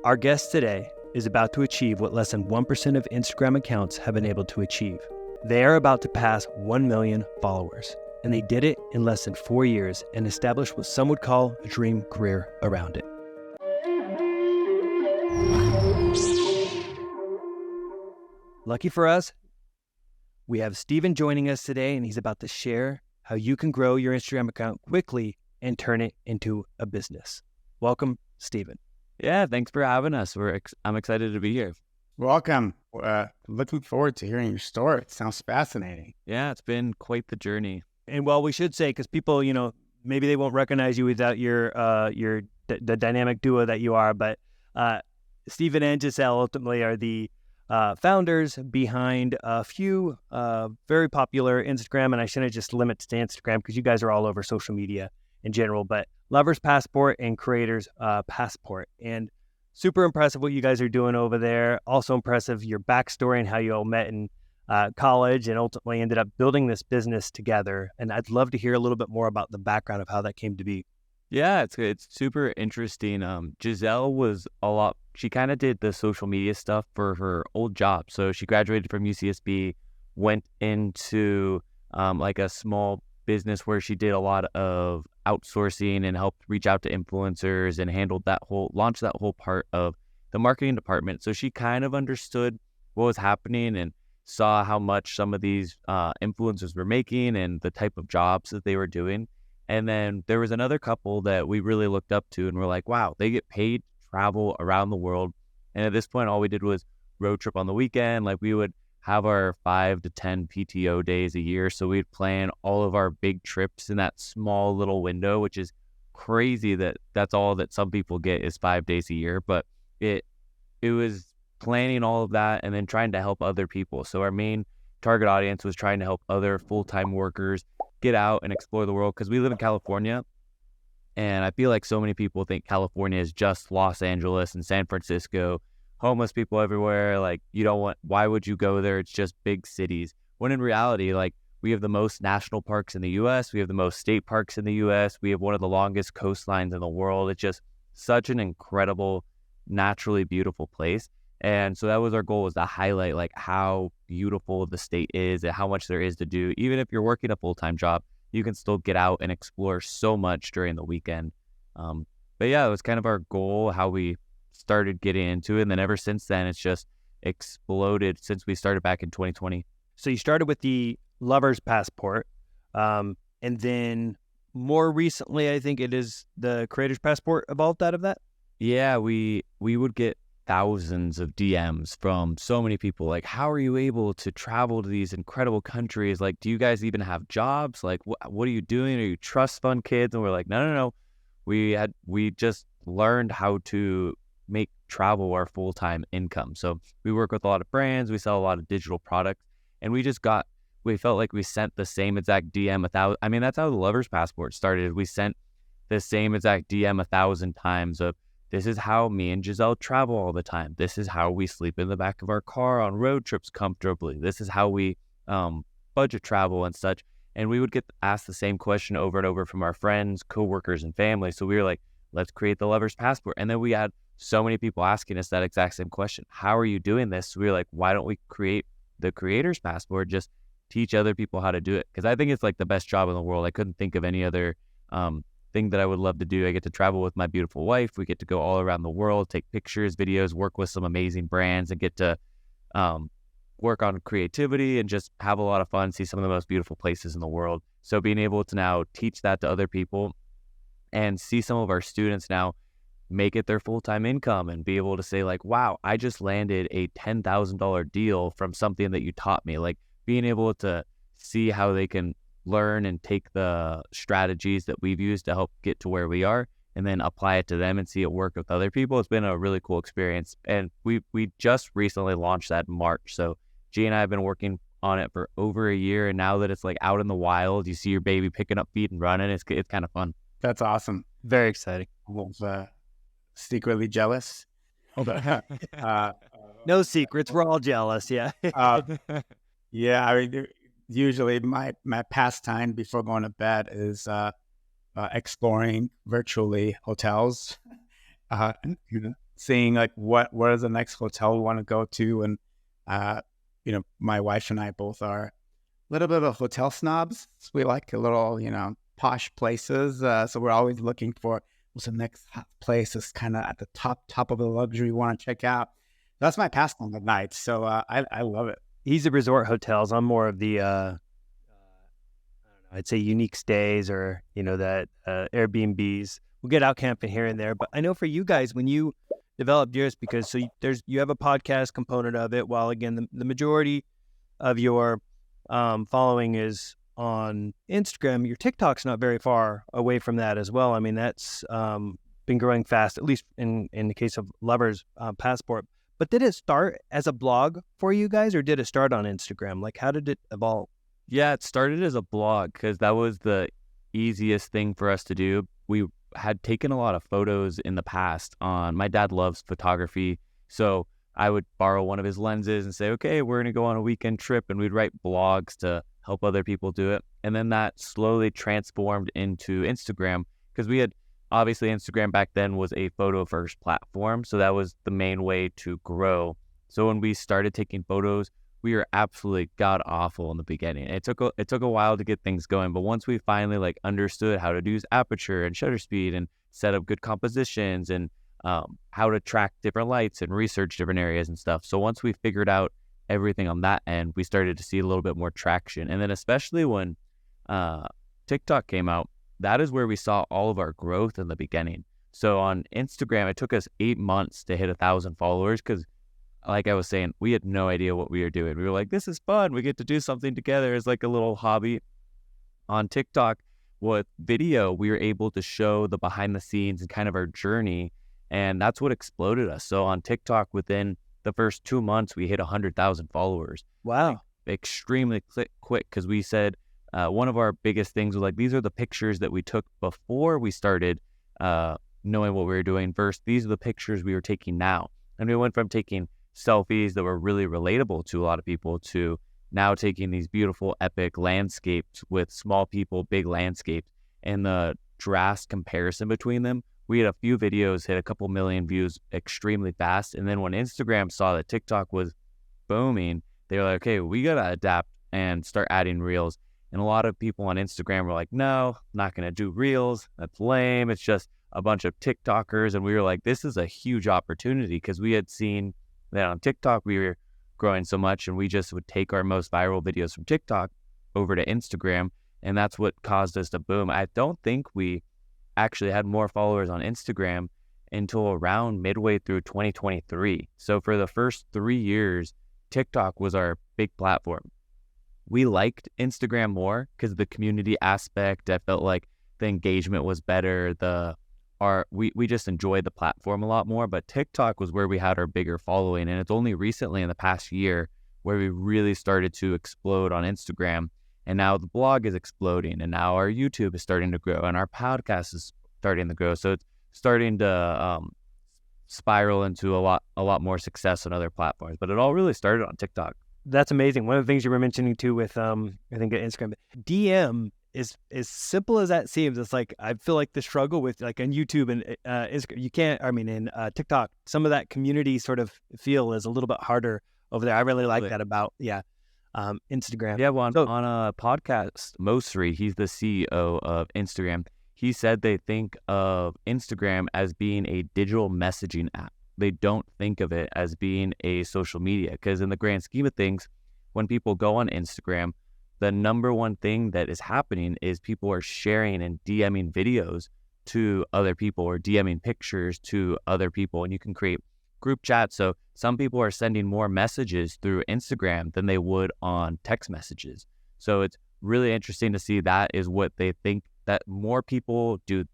Our guest today is about to achieve what less than 1% of Instagram accounts have been able to achieve. They are about to pass 1 million followers, and they did it in less than 4 years and established what some would call a dream career around it. Lucky for us, we have Steven joining us today, and he's about to share how you can grow your Instagram account quickly and turn it into a business. Welcome, Steven. Yeah, thanks for having us. I'm excited to be here. Welcome. Looking forward to hearing your story. It sounds fascinating. Yeah, it's been quite the journey. And well, we should say, because people, maybe they won't recognize you without the dynamic duo that you are, but Steven and Giselle ultimately are the founders behind a few very popular Instagram, and I shouldn't just limit to Instagram because you guys are all over social media in general, but Lover's Passport and Creator's Passport. And super impressive what you guys are doing over there. Also impressive your backstory and how you all met in college and ultimately ended up building this business together. And I'd love to hear a little bit more about the background of how that came to be. Yeah, it's super interesting. Giselle she kind of did the social media stuff for her old job. So she graduated from UCSB, went into like a small business where she did a lot of outsourcing and helped reach out to influencers and launched that whole part of the marketing department. So she kind of understood what was happening and saw how much some of these influencers were making and the type of jobs that they were doing. And then there was another couple that we really looked up to and we're like, wow, they get paid to travel around the world. And at this point, all we did was road trip on the weekend. Like we would have our 5 to 10 PTO days a year. So we'd plan all of our big trips in that small little window, which is crazy that that's all that some people get is 5 days a year. But it was planning all of that and then trying to help other people. So our main target audience was trying to help other full-time workers get out and explore the world because we live in California. And I feel like so many people think California is just Los Angeles and San Francisco, homeless people everywhere. Like why would you go there? It's just big cities. When in reality, like we have the most national parks in the US. We have the most state parks in the US. We have one of the longest coastlines in the world. It's just such an incredible, naturally beautiful place. And so that was our goal, was to highlight like how beautiful the state is and how much there is to do. Even if you're working a full-time job, you can still get out and explore so much during the weekend. But yeah, it was kind of our goal, how we started getting into it. And then ever since then, it's just exploded since we started back in 2020. So you started with the Lover's Passport. And then more recently, I think it is the Creator's Passport evolved out of that. Yeah, we would get thousands of DMs from so many people. Like, how are you able to travel to these incredible countries? Like, do you guys even have jobs? Like, what are you doing? Are you trust fund kids? And we're like, no. We just learned how to make travel our full-time income. So we work with a lot of brands, we sell a lot of digital products, and we felt like we sent the same exact DM 1,000. I mean, that's how the Lover's Passport started. We sent the same exact DM 1,000 times of, this is how me and Giselle travel all the time. This is how we sleep in the back of our car on road trips comfortably. This is how we budget travel and such. And we would get asked the same question over and over from our friends, coworkers, and family. So we were like, let's create the Lover's Passport. And then we had so many people asking us that exact same question. How are you doing this? So we were like, why don't we create the Creator's Passport? Just teach other people how to do it. Because I think it's like the best job in the world. I couldn't think of any other thing that I would love to do. I get to travel with my beautiful wife. We get to go all around the world, take pictures, videos, work with some amazing brands, and get to work on creativity and just have a lot of fun, see some of the most beautiful places in the world. So being able to now teach that to other people and see some of our students now make it their full-time income and be able to say like, wow, I just landed a $10,000 deal from something that you taught me. Like being able to see how they can learn and take the strategies that we've used to help get to where we are and then apply it to them and see it work with other people. It's been a really cool experience. And we just recently launched that in March. So G and I have been working on it for over a year. And now that it's like out in the wild, you see your baby picking up feet and running. It's kind of fun. That's awesome. Very exciting. I was secretly jealous. No secrets. We're all jealous. Yeah. Yeah. I mean, usually my pastime before going to bed is exploring virtually hotels. seeing like what is the next hotel we want to go to. And, my wife and I both are a little bit of hotel snobs. We like a little, posh places. So we're always looking for what's the next hot place that's kind of at the top of the luxury we want to check out. That's my pastime at night. So I love it. He's the resort hotels. I'm more of the, I don't know, I'd say unique stays or, that Airbnbs. We'll get out camping here and there. But I know for you guys, when you developed yours, because you have a podcast component of it, while again, the majority of your following is on Instagram, your TikTok's not very far away from that as well. I mean, that's been growing fast, at least in the case of Lover's Passport. But did it start as a blog for you guys, or did it start on Instagram? Like, how did it evolve? Yeah, it started as a blog because that was the easiest thing for us to do. We had taken a lot of photos in the past my dad loves photography. So I would borrow one of his lenses and say, okay, we're going to go on a weekend trip, and we'd write blogs to help other people do it. And then that slowly transformed into Instagram because we had, obviously Instagram back then was a photo first platform. So that was the main way to grow. So when we started taking photos, we were absolutely god awful in the beginning. It took a while to get things going, but once we finally understood how to use aperture and shutter speed and set up good compositions and how to track different lights and research different areas and stuff. So once we figured out everything on that end, we started to see a little bit more traction. And then especially when TikTok came out, that is where we saw all of our growth in the beginning. So on Instagram, it took us 8 months to hit 1,000 followers because, like I was saying, we had no idea what we were doing. We were like, this is fun. We get to do something together as like a little hobby. On TikTok, with video, we were able to show the behind the scenes and kind of our journey. And that's what exploded us. So on TikTok, within the first 2 months, we hit 100,000 followers. Wow. Extremely quick because we said one of our biggest things was these are the pictures that we took before we started knowing what we were doing. First, these are the pictures we were taking now. And we went from taking selfies that were really relatable to a lot of people to now taking these beautiful epic landscapes with small people, big landscapes, and the drastic comparison between them. We had a few videos hit a couple million views extremely fast. And then when Instagram saw that TikTok was booming, they were like, okay, we got to adapt and start adding reels. And a lot of people on Instagram were like, no, not going to do reels. That's lame. It's just a bunch of TikTokers. And we were like, this is a huge opportunity because we had seen that on TikTok, we were growing so much and we just would take our most viral videos from TikTok over to Instagram. And that's what caused us to boom. I don't think we actually had more followers on Instagram until around midway through 2023. So for the first 3 years, TikTok was our big platform. We liked Instagram more because of the community aspect. I felt like the engagement was better. We just enjoyed the platform a lot more, but TikTok was where we had our bigger following. And it's only recently in the past year where we really started to explode on Instagram. And now the blog is exploding, and now our YouTube is starting to grow, and our podcast is starting to grow. So it's starting to spiral into a lot more success on other platforms. But it all really started on TikTok. That's amazing. One of the things you were mentioning too with I think Instagram, DM is as simple as that seems. It's like I feel like the struggle with on YouTube and Instagram, you can't. I mean, in TikTok, some of that community sort of feel is a little bit harder over there. I really like that about Instagram. Yeah, well, on a podcast, Mosri, he's the CEO of Instagram. He said they think of Instagram as being a digital messaging app. They don't think of it as being a social media because in the grand scheme of things, when people go on Instagram, the number one thing that is happening is people are sharing and DMing videos to other people or DMing pictures to other people, and you can create group chats. So some people are sending more messages through Instagram than they would on text messages. So it's really interesting to see that is what they think, that more people do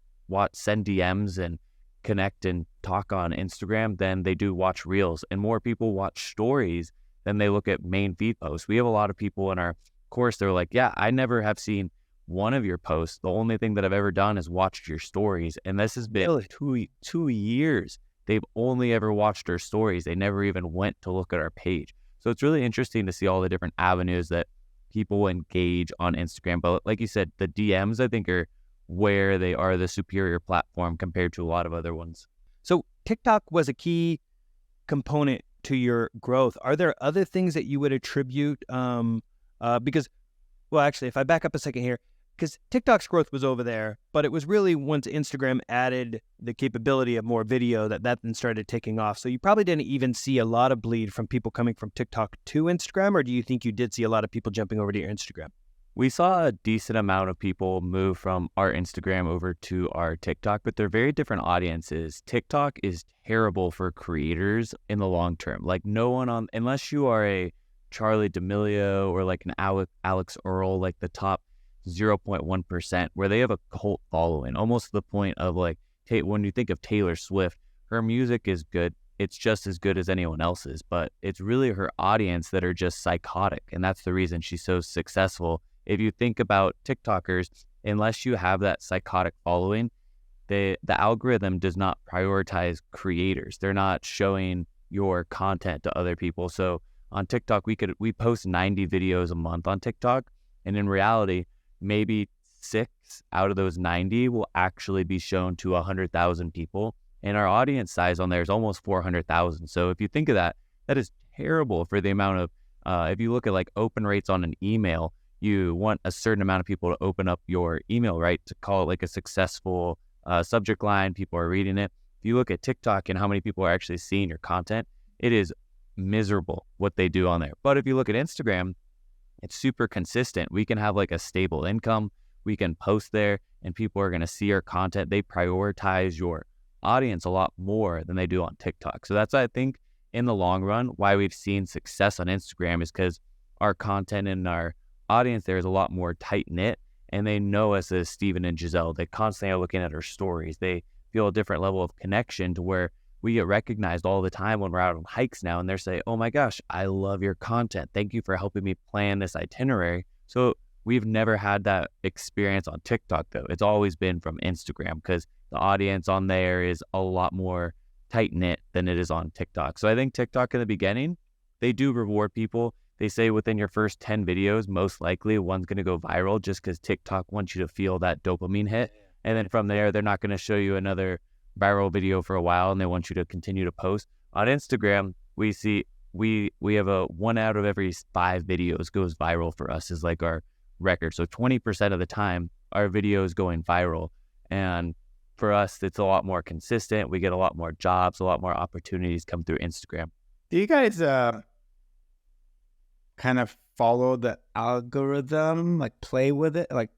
send DMs and connect and talk on Instagram than they do watch reels, and more people watch stories than they look at main feed posts. We have a lot of people in our course, they're like, yeah, I never have seen one of your posts. The only thing that I've ever done is watched your stories. And this has been really? 2 years. They've only ever watched our stories. They never even went to look at our page. So it's really interesting to see all the different avenues that people engage on Instagram. But like you said, the DMs, I think, are where they are the superior platform compared to a lot of other ones. So TikTok was a key component to your growth. Are there other things that you would attribute? Because, well, actually, if I back up a second here, because TikTok's growth was over there, but it was really once Instagram added the capability of more video that then started taking off. So you probably didn't even see a lot of bleed from people coming from TikTok to Instagram, or do you think you did see a lot of people jumping over to your Instagram? We saw a decent amount of people move from our Instagram over to our TikTok, but they're very different audiences. TikTok is terrible for creators in the long term. Like no one unless you are a Charlie D'Amelio or like an Alex Earl, like the top 0.1%, where they have a cult following, almost to the point of like, when you think of Taylor Swift, her music is good. It's just as good as anyone else's, but it's really her audience that are just psychotic. And that's the reason she's so successful. If you think about TikTokers, unless you have that psychotic following, the algorithm does not prioritize creators. They're not showing your content to other people. So on TikTok, we post 90 videos a month on TikTok, and in reality, maybe 6 out of those 90 will actually be shown to 100,000 people. And our audience size on there is almost 400,000. So if you think of that, that is terrible for the amount of, if you look at like open rates on an email, you want a certain amount of people to open up your email, right? To call it like a successful subject line, people are reading it. If you look at TikTok and how many people are actually seeing your content, it is miserable what they do on there. But if you look at Instagram, it's super consistent. We can have like a stable income. We can post there and people are going to see our content. They prioritize your audience a lot more than they do on TikTok. So that's, I think, in the long run, why we've seen success on Instagram is because our content and our audience there is a lot more tight-knit, and they know us as Steven and Giselle. They constantly are looking at our stories. They feel a different level of connection to where we get recognized all the time when we're out on hikes now, and they're saying, oh my gosh, I love your content. Thank you for helping me plan this itinerary. So we've never had that experience on TikTok, though. It's always been from Instagram because the audience on there is a lot more tight-knit than it is on TikTok. So I think TikTok in the beginning, they do reward people. They say within your first 10 videos, most likely one's going to go viral just because TikTok wants you to feel that dopamine hit. And then from there, they're not going to show you another viral video for a while, and they want you to continue to post. On Instagram, we see we have a 1 out of every 5 videos goes viral for us is like our record. So 20% of the time, our video is going viral. And for us, it's a lot more consistent. We get a lot more jobs, a lot more opportunities come through Instagram. Do you guys kind of follow the algorithm, like play with it, like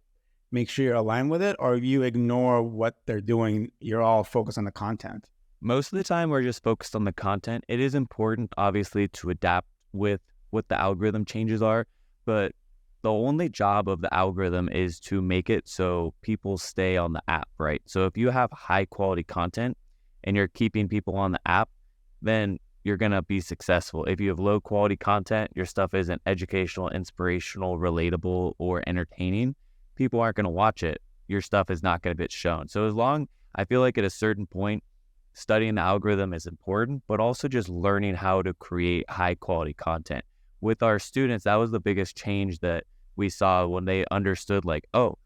make sure you're aligned with it, or you ignore what they're doing? You're all focused on the content. Most of the time, we're just focused on the content. It is important, obviously, to adapt with what the algorithm changes are, but the only job of the algorithm is to make it so people stay on the app, right? So if you have high quality content and you're keeping people on the app, then you're going to be successful. If you have low quality content, your stuff isn't educational, inspirational, relatable, or entertaining, people aren't going to watch it. Your stuff is not going to get shown. So I feel like at a certain point, studying the algorithm is important, but also just learning how to create high quality content. With our students, that was the biggest change that we saw when they understood like, oh,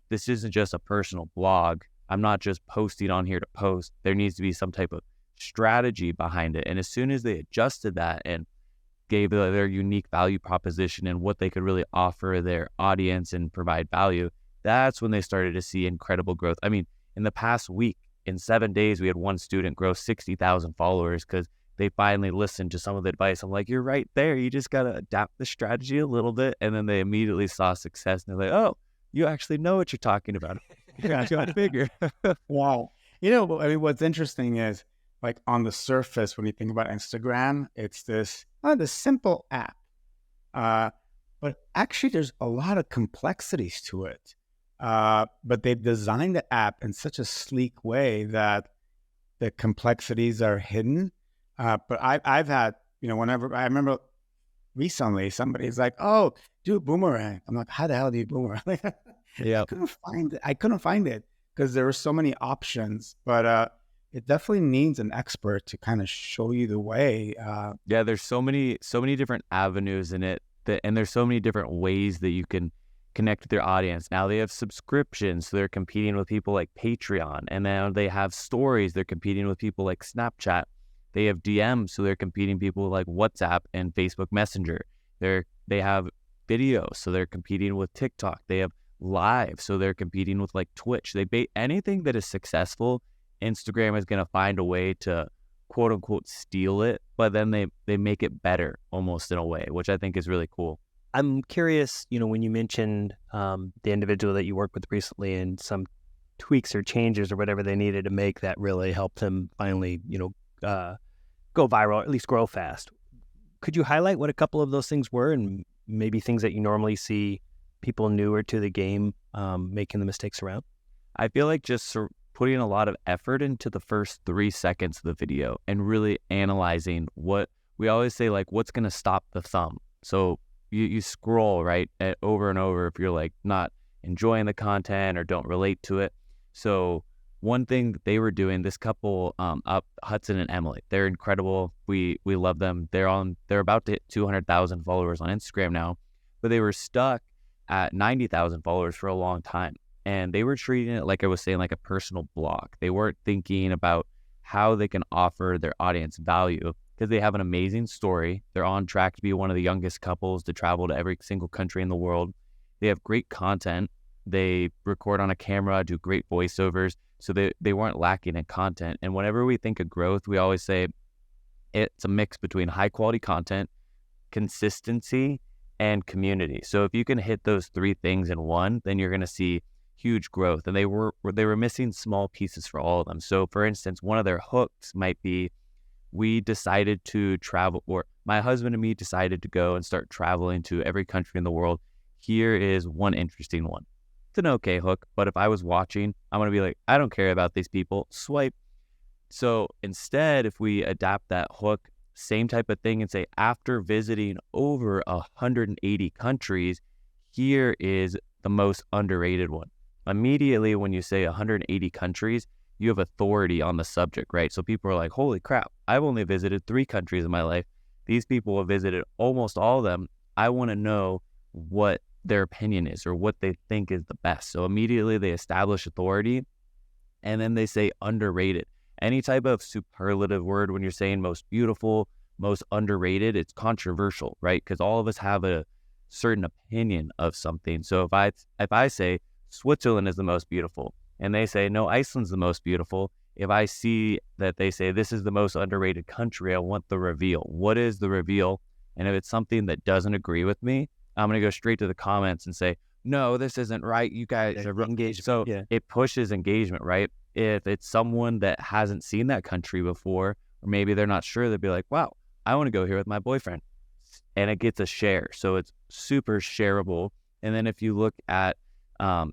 this isn't just a personal blog. I'm not just posting on here to post. There needs to be some type of strategy behind it. And as soon as they adjusted that and gave their unique value proposition and what they could really offer their audience and provide value, that's when they started to see incredible growth. I mean, in the past week, in 7 days, we had one student grow 60,000 followers because they finally listened to some of the advice. I'm like, you're right there. You just got to adapt the strategy a little bit. And then they immediately saw success and they're like, oh, you actually know what you're talking about. Yeah, go figure. Wow. You know, I mean, what's interesting is, like on the surface, when you think about Instagram, it's this simple app. But actually, there's a lot of complexities to it. But they've designed the app in such a sleek way that the complexities are hidden. But I've had, whenever I remember recently, somebody's like, "Oh, do a boomerang." I'm like, "How the hell do you boomerang?" Yeah, I couldn't find it because there were so many options. But it definitely needs an expert to kind of show you the way. Yeah, there's so many different avenues in it, and there's so many different ways that you can connect with their audience. Now they have subscriptions, so they're competing with people like Patreon. And now they have stories, they're competing with people like Snapchat. They have DMs, so they're competing people like WhatsApp and Facebook Messenger. They have videos, so they're competing with TikTok. They have live, so they're competing with like Twitch. Anything that is successful, Instagram is going to find a way to quote unquote steal it, but then they make it better almost in a way, which I think is really cool. I'm curious, when you mentioned the individual that you worked with recently and some tweaks or changes or whatever they needed to make that really helped him finally, go viral, or at least grow fast. Could you highlight what a couple of those things were and maybe things that you normally see people newer to the game making the mistakes around? I feel like just putting a lot of effort into the first 3 seconds of the video and really analyzing what we always say, like, what's going to stop the thumb. So you scroll, right, over and over if you're like not enjoying the content or don't relate to it. So one thing that they were doing, this couple up, Hudson and Emily, they're incredible. We love them. They're about to hit 200,000 followers on Instagram now, but they were stuck at 90,000 followers for a long time. And they were treating it, like I was saying, like a personal blog. They weren't thinking about how they can offer their audience value because they have an amazing story. They're on track to be one of the youngest couples to travel to every single country in the world. They have great content. They record on a camera, do great voiceovers. So they weren't lacking in content. And whenever we think of growth, we always say it's a mix between high quality content, consistency, and community. So if you can hit those 3 things in one, then you're going to see huge growth. And they were missing small pieces for all of them. So for instance, one of their hooks might be, we decided to travel, or my husband and me decided to go and start traveling to every country in the world. Here is one interesting one. It's an okay hook, but if I was watching, I'm going to be like, I don't care about these people, swipe. So instead, if we adapt that hook, same type of thing, and say, after visiting over 180 countries, here is the most underrated one. Immediately when you say 180 countries, you have authority on the subject, right? So people are like, holy crap, I've only visited 3 countries in my life. These people have visited almost all of them. I want to know what their opinion is or what they think is the best. So immediately they establish authority, and then they say underrated. Any type of superlative word, when you're saying most beautiful, most underrated, it's controversial, right? Because all of us have a certain opinion of something. So if I say Switzerland is the most beautiful, and they say no, Iceland's the most beautiful, if I see that they say this is the most underrated country, I want the reveal. What is the reveal? And if it's something that doesn't agree with me, I'm going to go straight to the comments and say, no, this isn't right. You guys are engaged. So it pushes engagement, right? If it's someone that hasn't seen that country before, or maybe they're not sure, they'll be like, wow, I want to go here with my boyfriend. And it gets a share. So it's super shareable. And then if you look at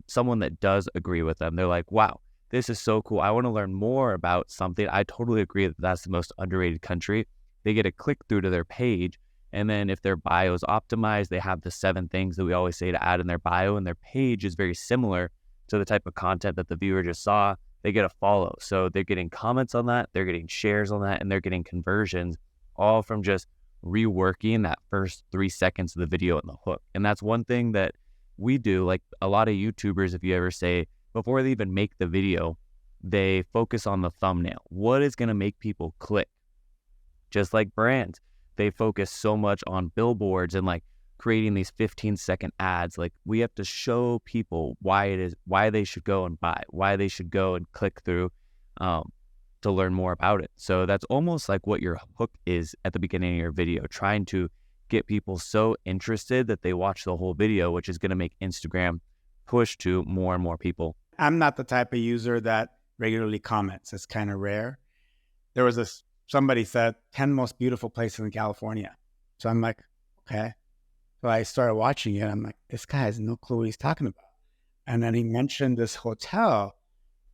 someone that does agree with them, they're like, wow, this is so cool. I want to learn more about something. I totally agree that that's the most underrated country. They get a click through to their page. And then if their bio is optimized, they have the 7 things that we always say to add in their bio, and their page is very similar to the type of content that the viewer just saw. They get a follow. So they're getting comments on that, they're getting shares on that, and they're getting conversions, all from just reworking that first 3 seconds of the video and the hook. And that's one thing that we do. Like a lot of YouTubers, if you ever say, before they even make the video, they focus on the thumbnail. What is going to make people click? Just like brands, they focus so much on billboards and like creating these 15-second ads. Like we have to show people why they should go and buy, why they should go and click through to learn more about it. So that's almost like what your hook is at the beginning of your video, trying to get people so interested that they watch the whole video, which is going to make Instagram push to more and more people. I'm not the type of user that regularly comments. It's kind of rare. There was somebody said 10 most beautiful places in California. So I'm like, okay. So I started watching it. I'm like, this guy has no clue what he's talking about. And then he mentioned this hotel.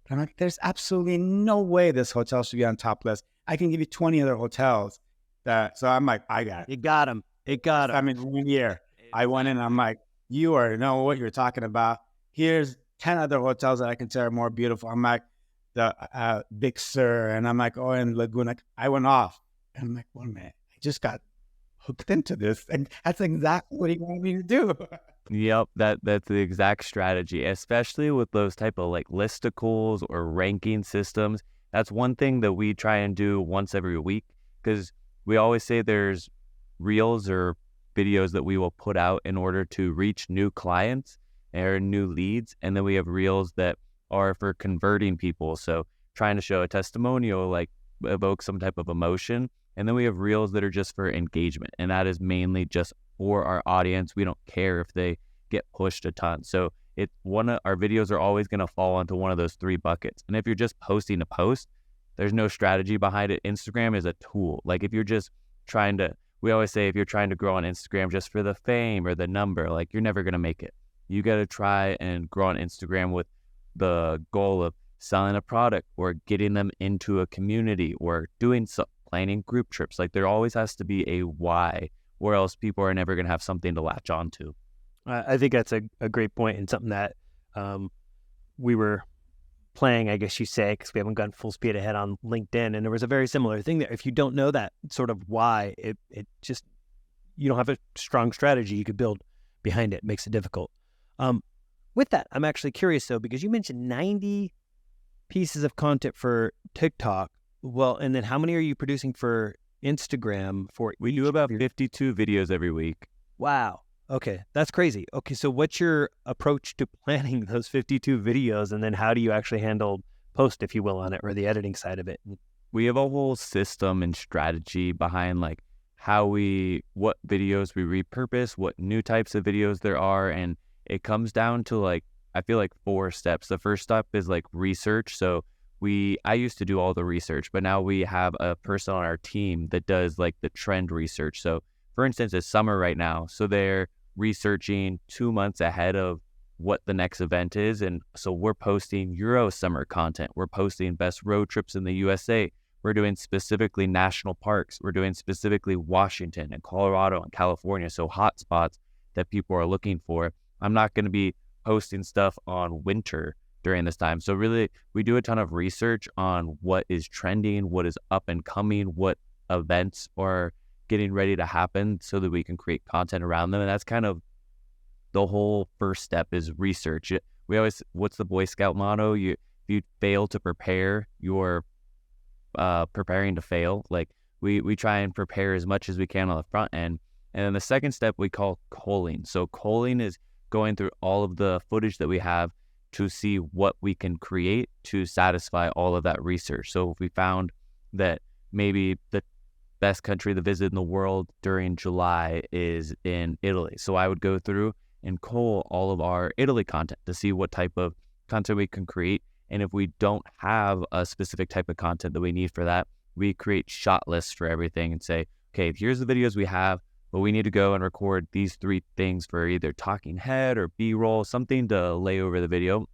I'm like, there's absolutely no way this hotel should be on top list. I can give you 20 other hotels so I'm like, I got it. You got him. It got him. I mean, 1 year I went in, I'm like, you already know what you're talking about. Here's 10 other hotels that I can say are more beautiful. I'm like, the Big Sur, and I'm like, oh, and Laguna. I went off. And I'm like, one minute, I just got hooked into this. And that's exactly what he wanted me to do. Yep, that's the exact strategy, especially with those type of like listicles or ranking systems. That's one thing that we try and do once every week, because we always say there's reels or videos that we will put out in order to reach new clients or new leads, and then we have reels that are for converting people, so trying to show a testimonial, like evoke some type of emotion, and then we have reels that are just for engagement, and that is mainly just for our audience. We don't care if they get pushed a ton. So it's one of our videos are always going to fall into one of those three buckets. And if you're just posting a post, there's no strategy behind it. Instagram is a tool. Like if you're just trying to, we always say, if you're trying to grow on Instagram just for the fame or the number, like you're never going to make it. You got to try and grow on Instagram with the goal of selling a product or getting them into a community or doing some planning group trips. Like there always has to be a why, or else people are never going to have something to latch on to. I think that's a great point, and something that we were playing, I guess you say, because we haven't gone full speed ahead on LinkedIn, and there was a very similar thing there. If you don't know that sort of why, it just, you don't have a strong strategy you could build behind it. It makes it difficult. With that, I'm actually curious though, because you mentioned 90 pieces of content for TikTok. Well, and then how many are you producing for Instagram for? We do about 52 videos every week. Wow. Okay. That's crazy. Okay. So what's your approach to planning those 52 videos? And then how do you actually handle post, if you will, on it, or the editing side of it? We have a whole system and strategy behind like what videos we repurpose, what new types of videos there are. And it comes down to like, I feel like 4 steps. The first step is like research. So I used to do all the research, but now we have a person on our team that does like the trend research. So for instance, it's summer right now, so they're researching 2 months ahead of what the next event is. And so we're posting Euro summer content. We're posting best road trips in the USA. We're doing specifically national parks. We're doing specifically Washington and Colorado and California. So hot spots that people are looking for. I'm not going to be posting stuff on winter during this time. So really, we do a ton of research on what is trending, what is up and coming, what events are getting ready to happen so that we can create content around them. And that's kind of the whole first step, is research. We always, what's the Boy Scout motto? If you fail to prepare, you're preparing to fail. Like we try and prepare as much as we can on the front end. And then the second step we call culling. So culling is going through all of the footage that we have to see what we can create to satisfy all of that research. So if we found that maybe the best country to visit in the world during July is in Italy, so I would go through and cull all of our Italy content to see what type of content we can create. And if we don't have a specific type of content that we need for that, we create shot lists for everything and say, okay, here's the videos we have, but we need to go and record these 3 things for either talking head or B-roll, something to lay over the video.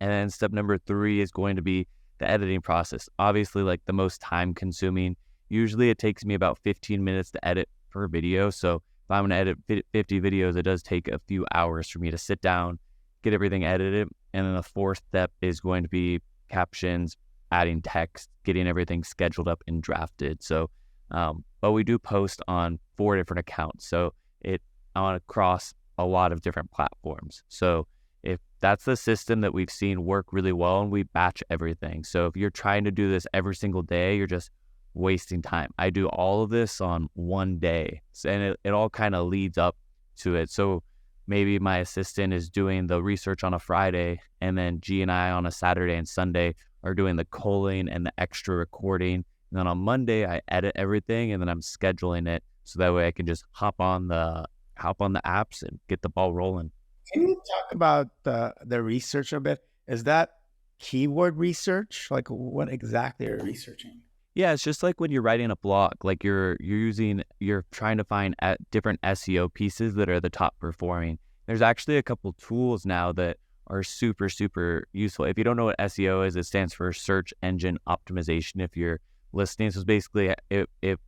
And then step number 3 is going to be the editing process. Obviously, like the most time consuming. Usually it takes me about 15 minutes to edit per video. So if I'm going to edit 50 videos, it does take a few hours for me to sit down, get everything edited. And then the 4th step is going to be captions, adding text, getting everything scheduled up and drafted. So, but we do post on 4 different accounts. So it on across a lot of different platforms. So if that's the system that we've seen work really well, and we batch everything. So if you're trying to do this every single day, you're just wasting time. I do all of this on one day, and it all kind of leads up to it. So maybe my assistant is doing the research on a Friday, and then G and I on a Saturday and Sunday are doing the culling and the extra recording. And then on Monday, I edit everything, and then I'm scheduling it so that way I can just hop on the apps and get the ball rolling. Can you talk about the research a bit? Is that keyword research? Like what exactly are you researching? Yeah, it's just like when you're writing a blog, like you're trying to find different SEO pieces that are the top performing. There's actually a couple tools now that are super, super useful. If you don't know what SEO is, it stands for search engine optimization. If you're listening, so it's basically it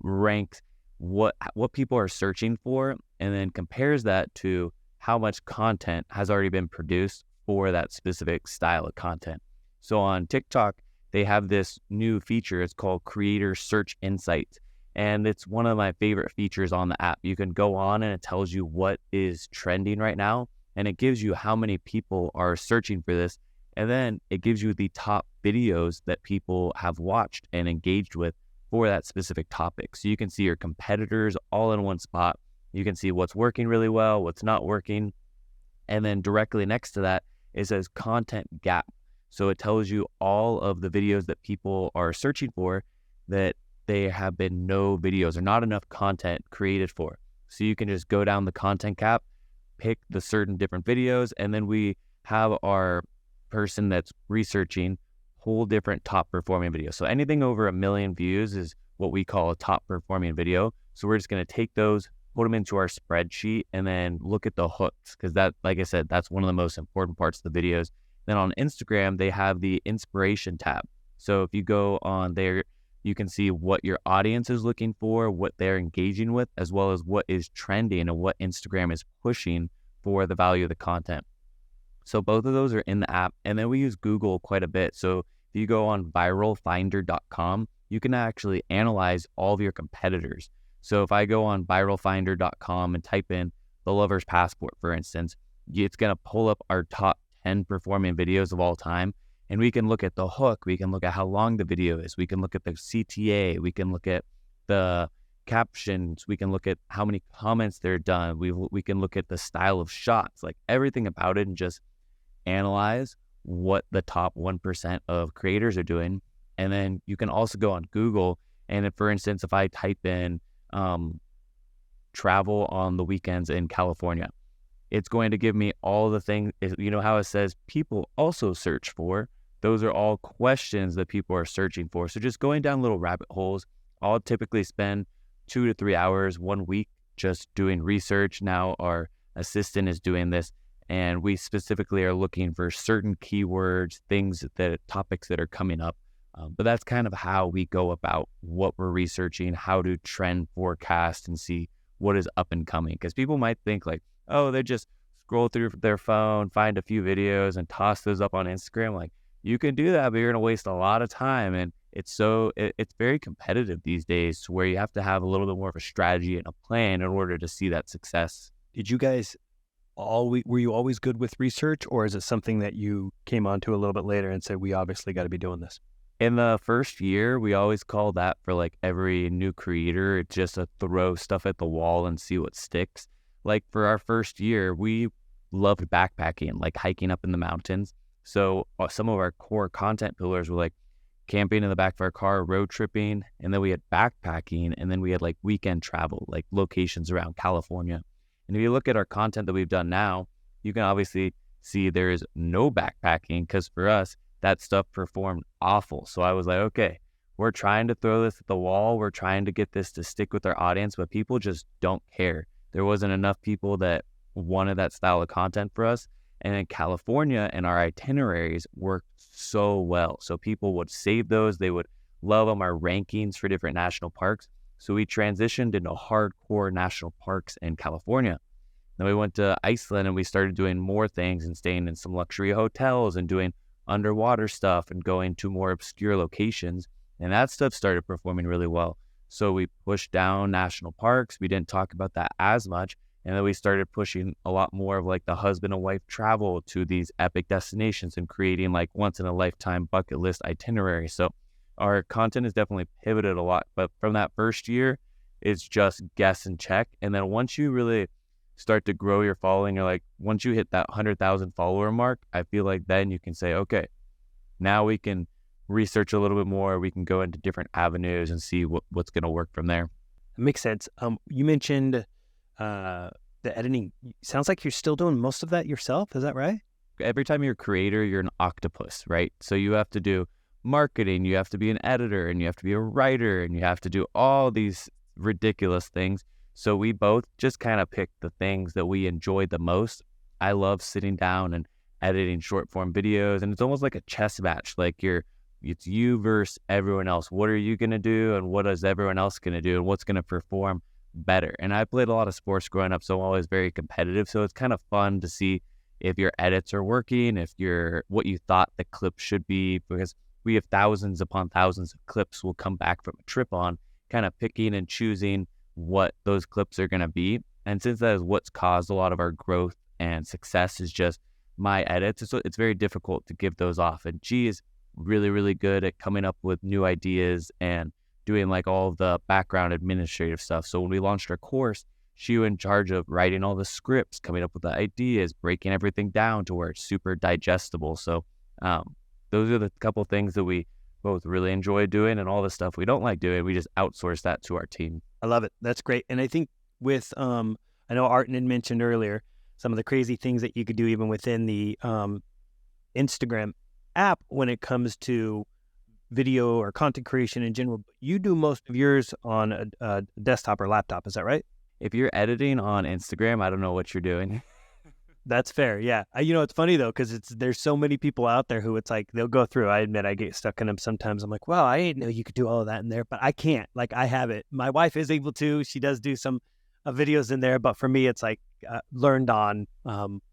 ranks what people are searching for, and then compares that to how much content has already been produced for that specific style of content. So on TikTok, they have this new feature. It's called Creator Search Insights. And it's one of my favorite features on the app. You can go on and it tells you what is trending right now, and it gives you how many people are searching for this. And then it gives you the top videos that people have watched and engaged with for that specific topic. So you can see your competitors all in one spot. You can see what's working really well, what's not working. And then directly next to that, it says content gap. So it tells you all of the videos that people are searching for that there have been no videos or not enough content created for. So you can just go down the content gap, pick the certain different videos, and then we have our person that's researching whole different top performing videos. So anything over 1 million views is what we call a top performing video. So we're just going to take those, put them into our spreadsheet, and then look at the hooks, because that, like I said, that's one of the most important parts of the videos. Then on Instagram, they have the inspiration tab. So if you go on there, you can see what your audience is looking for, what they're engaging with, as well as what is trending and what Instagram is pushing for the value of the content. So both of those are in the app. And then we use Google quite a bit. So if you go on viralfinder.com, you can actually analyze all of your competitors. So if I go on viralfinder.com and type in The Lover's Passport, for instance, it's going to pull up our top 10 performing videos of all time. And we can look at the hook. We can look at how long the video is. We can look at the CTA. We can look at the captions. We can look at how many comments they're done. We can look at the style of shots, like everything about it, and just analyze what the top 1% of creators are doing. And then you can also go on Google. And if, for instance, if I type in travel on the weekends in California, it's going to give me all the things. You know how it says people also search for? Those are all questions that people are searching for. So just going down little rabbit holes. I'll typically spend 2 to 3 hours 1 week just doing research. Now our assistant is doing this, and we specifically are looking for certain keywords, topics that are coming up. But that's kind of how we go about what we're researching, how to trend forecast and see what is up and coming. Because people might think like, oh, they just scroll through their phone, find a few videos and toss those up on Instagram. Like, you can do that, but you're going to waste a lot of time. And it's very competitive these days, where you have to have a little bit more of a strategy and a plan in order to see that success. Did you guys were you always good with research, or is it something that you came onto a little bit later and said, we obviously got to be doing this? In the first year, we always call that, for like every new creator, it's just a throw stuff at the wall and see what sticks. Like for our first year, we loved backpacking, like hiking up in the mountains. So some of our core content pillars were like camping in the back of our car, road tripping, and then we had backpacking, and then we had like weekend travel, like locations around California. And if you look at our content that we've done now, you can obviously see there is no backpacking, because for us, that stuff performed awful. So I was like, okay, we're trying to throw this at the wall. We're trying to get this to stick with our audience, but people just don't care. There wasn't enough people that wanted that style of content for us. And in California, and our itineraries worked so well. So people would save those. They would love them, our rankings for different national parks. So we transitioned into hardcore national parks in California. Then we went to Iceland, and we started doing more things and staying in some luxury hotels and doing underwater stuff and going to more obscure locations. And that stuff started performing really well. So we pushed down national parks. We didn't talk about that as much. And then we started pushing a lot more of like the husband and wife travel to these epic destinations and creating like once in a lifetime bucket list itinerary. So our content has definitely pivoted a lot. But from that first year, it's just guess and check. And then once you really start to grow your following, you're like, once you hit that 100,000 follower mark, I feel like then you can say, okay, now we can research a little bit more. We can go into different avenues and see what's going to work from there. It makes sense. You mentioned the editing. Sounds like you're still doing most of that yourself. Is that right? Every time you're a creator, you're an octopus, right? So you have to do marketing, you have to be an editor, and you have to be a writer, and you have to do all these ridiculous things. So we both just kind of picked the things that we enjoyed the most. I love sitting down and editing short form videos, and it's almost like a chess match. Like it's you versus everyone else. What are you going to do, and what is everyone else going to do, and what's going to perform better? And I played a lot of sports growing up, so I'm always very competitive. So it's kind of fun to see if your edits are working, if what you thought the clip should be, because we have thousands upon thousands of clips we'll come back from a trip on. kind of picking and choosing what those clips are going to be. And since that is what's caused a lot of our growth and success is just my edits, so it's very difficult to give those off. And G is really, really good at coming up with new ideas and doing like all the background administrative stuff. So when we launched our course, she was in charge of writing all the scripts, coming up with the ideas, breaking everything down to where it's super digestible. So those are the couple things that we both really enjoy doing, and all the stuff we don't like doing, we just outsource that to our team. I love it. That's great. And I think with, I know Artin had mentioned earlier, some of the crazy things that you could do even within the Instagram app when it comes to video or content creation in general. You do most of yours on a desktop or laptop. Is that right? If you're editing on Instagram, I don't know what you're doing. That's fair. Yeah. It's funny though, because there's so many people out there who it's like, they'll go through. I admit I get stuck in them sometimes. I'm like, well, I didn't know you could do all of that in there, but I can't. Like, I have it. My wife is able to. She does do some videos in there, but for me, it's like learned on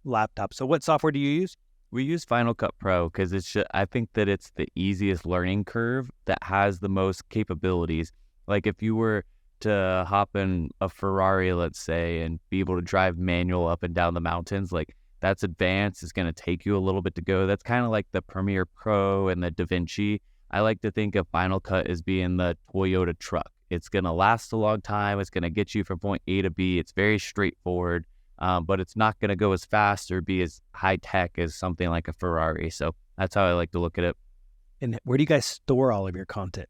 laptop. So what software do you use? We use Final Cut Pro because I think that it's the easiest learning curve that has the most capabilities. Like if you were to hop in a Ferrari, let's say, and be able to drive manual up and down the mountains, like that's advanced. It's going to take you a little bit to go. That's kind of like the Premiere Pro and the DaVinci. I like to think of Final Cut as being the Toyota truck. It's going to last a long time. It's going to get you from point A to B. It's very straightforward, but it's not going to go as fast or be as high tech as something like a Ferrari. So that's how I like to look at it. And where do you guys store all of your content?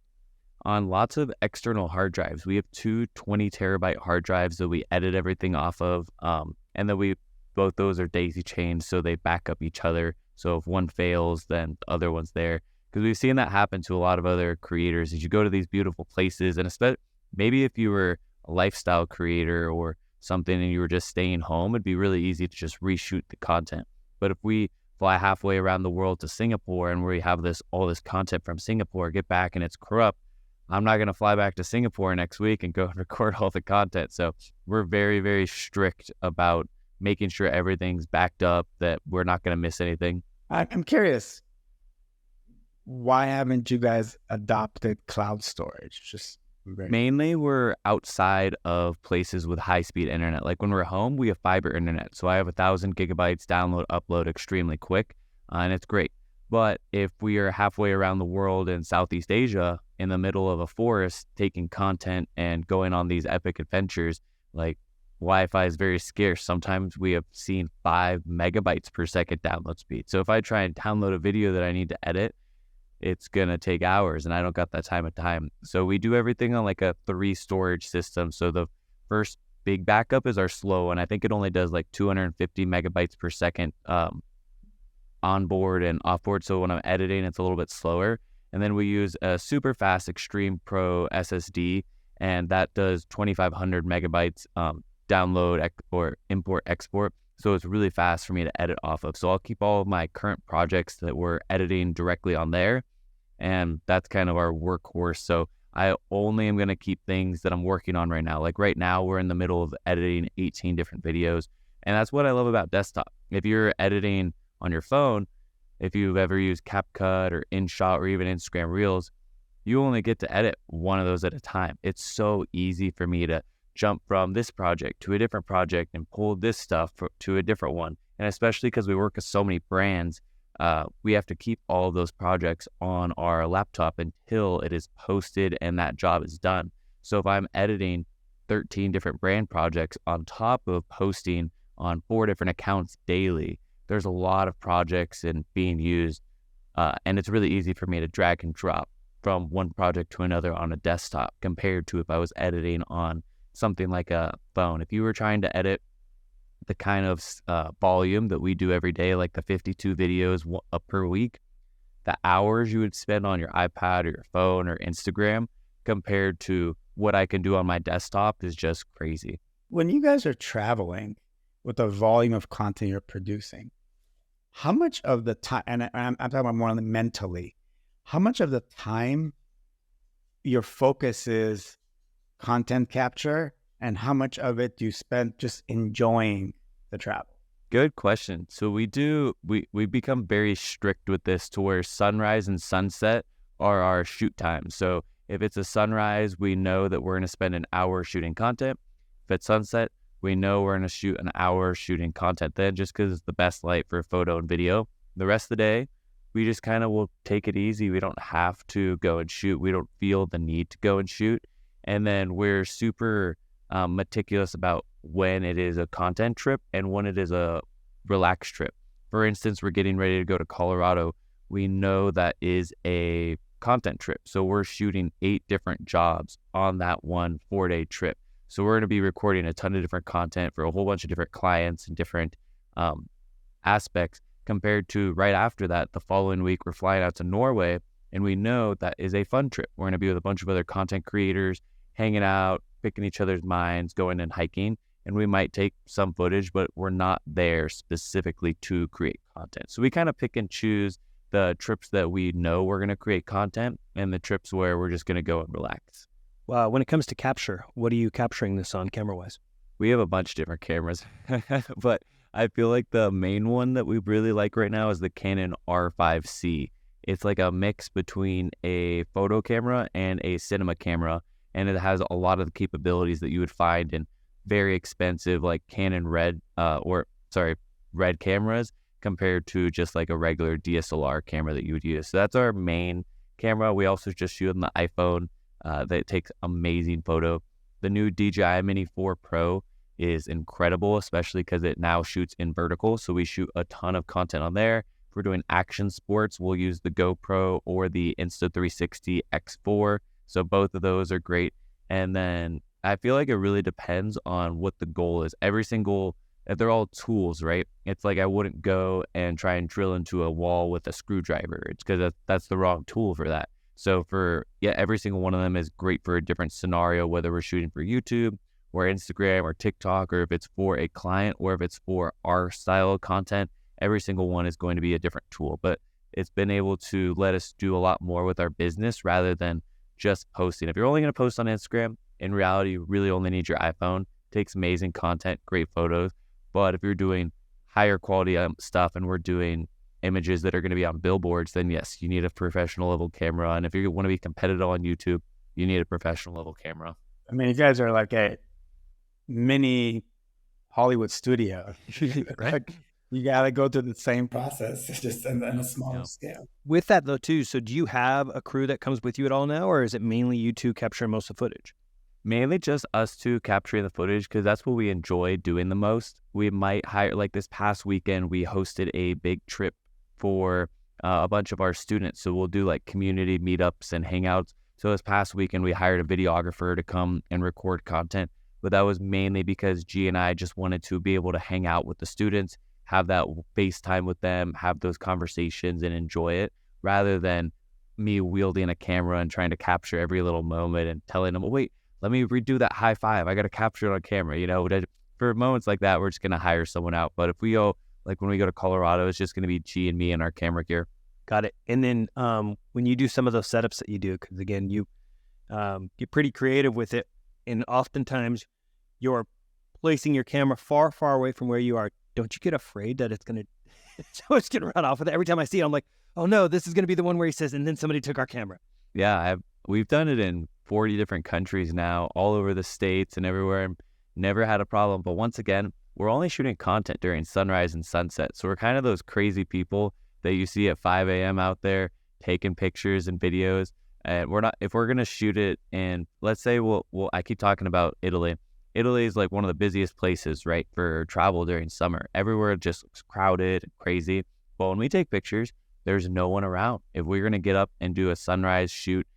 On lots of external hard drives. We have 2 20 terabyte hard drives that we edit everything off of. And then both those are daisy chained, so they back up each other. So if one fails, then the other one's there. Because we've seen that happen to a lot of other creators. As you go to these beautiful places, and especially maybe if you were a lifestyle creator or something and you were just staying home, it'd be really easy to just reshoot the content. But if we fly halfway around the world to Singapore and we have all this content from Singapore, get back and it's corrupt, I'm not going to fly back to Singapore next week and go and record all the content. So we're very, very strict about making sure everything's backed up, that we're not going to miss anything. I'm curious, why haven't you guys adopted cloud storage? Mainly, we're outside of places with high-speed internet. Like when we're home, we have fiber internet. So I have 1,000 gigabytes download, upload extremely quick, and it's great. But if we are halfway around the world in Southeast Asia, in the middle of a forest, taking content and going on these epic adventures, like Wi-Fi is very scarce. Sometimes we have seen 5 megabytes per second download speed. So if I try and download a video that I need to edit, it's going to take hours and I don't got that time. So we do everything on like a 3 storage system. So the first big backup is our slow, and I think it only does like 250 megabytes per second onboard and offboard. So when I'm editing, it's a little bit slower. And then we use a super fast Extreme Pro SSD, and that does 2,500 megabytes download or import export. So it's really fast for me to edit off of. So I'll keep all of my current projects that we're editing directly on there. And that's kind of our workhorse. So I only am going to keep things that I'm working on right now. Like right now, we're in the middle of editing 18 different videos. And that's what I love about desktop. If you're editing on your phone, if you've ever used CapCut or InShot or even Instagram Reels, you only get to edit one of those at a time. It's so easy for me to jump from this project to a different project and pull this stuff to a different one. And especially because we work with so many brands, we have to keep all of those projects on our laptop until it is posted and that job is done. So if I'm editing 13 different brand projects on top of posting on 4 different accounts daily, there's a lot of projects and being used. And it's really easy for me to drag and drop from one project to another on a desktop compared to if I was editing on something like a phone. If you were trying to edit the kind of volume that we do every day, like the 52 videos per week, the hours you would spend on your iPad or your phone or Instagram compared to what I can do on my desktop is just crazy. When you guys are traveling with the volume of content you're producing, how much of the time, and I'm talking about more mentally, how much of the time your focus is content capture and how much of it do you spend just enjoying the travel? Good question. So we become very strict with this to where sunrise and sunset are our shoot times. So If it's a sunrise, we know that we're going to spend an hour shooting content. If it's sunset, we know we're going to shoot an hour shooting content then, just because it's the best light for photo and video. The rest of the day, we just kind of will take it easy. We don't have to go and shoot. We don't feel the need to go and shoot. And then we're super meticulous about when it is a content trip and when it is a relaxed trip. For instance, we're getting ready to go to Colorado. We know that is a content trip. So we're shooting 8 different jobs on that one 4-day trip. So we're going to be recording a ton of different content for a whole bunch of different clients and different aspects, compared to right after that, the following week, we're flying out to Norway, and we know that is a fun trip. We're going to be with a bunch of other content creators, hanging out, picking each other's minds, going and hiking, and we might take some footage, but we're not there specifically to create content. So we kind of pick and choose the trips that we know we're going to create content and the trips where we're just going to go and relax. When it comes to capture, what are you capturing this on camera-wise? We have a bunch of different cameras, but I feel like the main one that we really like right now is the Canon R5C. It's like a mix between a photo camera and a cinema camera, and it has a lot of the capabilities that you would find in very expensive like Canon red cameras compared to just like a regular DSLR camera that you would use. So that's our main camera. We also just shoot on the iPhone that takes amazing photo. The new DJI Mini 4 Pro is incredible, especially because it now shoots in vertical. So we shoot a ton of content on there. If we're doing action sports, we'll use the GoPro or the Insta360 X4. So both of those are great. And then I feel like it really depends on what the goal is. They're all tools, right? It's like I wouldn't go and try and drill into a wall with a screwdriver. It's because that's the wrong tool for that. So every single one of them is great for a different scenario, whether we're shooting for YouTube or Instagram or TikTok, or if it's for a client or if it's for our style of content. Every single one is going to be a different tool, but it's been able to let us do a lot more with our business rather than just posting. If you're only going to post on Instagram, in reality, you really only need your iPhone. It takes amazing content, great photos. But if you're doing higher quality stuff and we're doing images that are going to be on billboards, then yes, you need a professional level camera. And if you want to be competitive on YouTube, you need a professional level camera. I mean, you guys are like a mini Hollywood studio, right? Like, you got to go through the same process, just in a smaller scale. With that though too, so do you have a crew that comes with you at all now, or is it mainly you two capturing most of the footage? Mainly just us two capturing the footage, because that's what we enjoy doing the most. We might hire, like this past weekend, we hosted a big trip for a bunch of our students. So we'll do like community meetups and hangouts. So this past weekend, we hired a videographer to come and record content. But that was mainly because G and I just wanted to be able to hang out with the students, have that FaceTime with them, have those conversations and enjoy it, rather than me wielding a camera and trying to capture every little moment and telling them, oh, wait, let me redo that high five. I got to capture it on camera. For moments like that, we're just going to hire someone out. But if we go, like when we go to Colorado, it's just going to be G and me and our camera gear. Got it. And then when you do some of those setups that you do, because again, you get pretty creative with it, and oftentimes you're placing your camera far, far away from where you are. Don't you get afraid that it's going to run off with it? Every time I see it, I'm like, oh no, this is going to be the one where he says, and then somebody took our camera. Yeah, we've done it in 40 different countries now, all over the States and everywhere. Never had a problem. But once again, we're only shooting content during sunrise and sunset. So we're kind of those crazy people that you see at 5 a.m. out there taking pictures and videos. And if we're going to shoot it in, let's say I keep talking about Italy. Italy is like one of the busiest places, right, for travel during summer. Everywhere just looks crowded and crazy. But when we take pictures, there's no one around. If we're going to get up and do a sunrise shoot,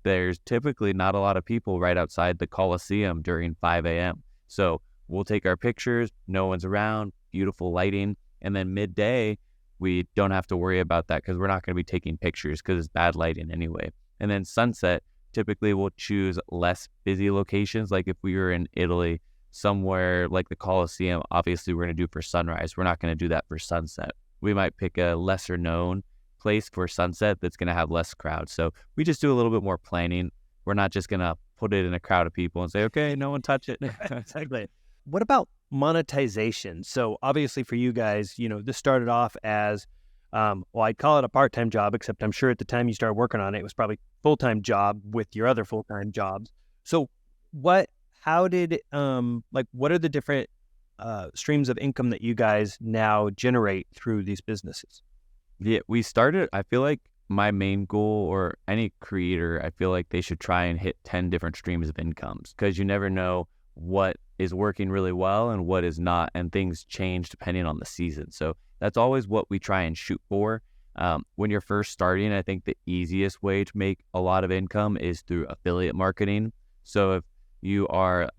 there's typically not a lot of people right outside the Coliseum during 5 a.m. So we'll take our pictures, no one's around, beautiful lighting, and then midday, we don't have to worry about that because we're not going to be taking pictures because it's bad lighting anyway. And then sunset, typically we'll choose less busy locations. Like if we were in Italy, somewhere like the Coliseum, obviously we're going to do for sunrise. We're not going to do that for sunset. We might pick a lesser known place for sunset that's going to have less crowd. So we just do a little bit more planning. We're not just going to put it in a crowd of people and say, okay, no one touch it. Exactly. What about monetization? So obviously for you guys, this started off as well, I'd call it a part-time job, except I'm sure at the time you started working on it, it was probably full-time job with your other full-time jobs. So what are the different streams of income that you guys now generate through these businesses? Yeah, I feel like my main goal, or any creator, I feel like they should try and hit 10 different streams of incomes, because you never know what is working really well and what is not, and things change depending on the season. So that's always what we try and shoot for. When you're first starting, I think the easiest way to make a lot of income is through affiliate marketing. So if you are,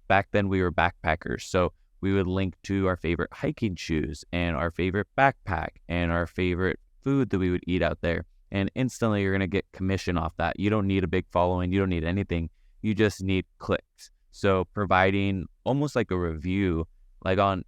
back then we were backpackers, so we would link to our favorite hiking shoes and our favorite backpack and our favorite food that we would eat out there. And instantly you're going to get commission off that. You don't need a big following. You don't need anything. You just need clicks. So providing almost like a review, like on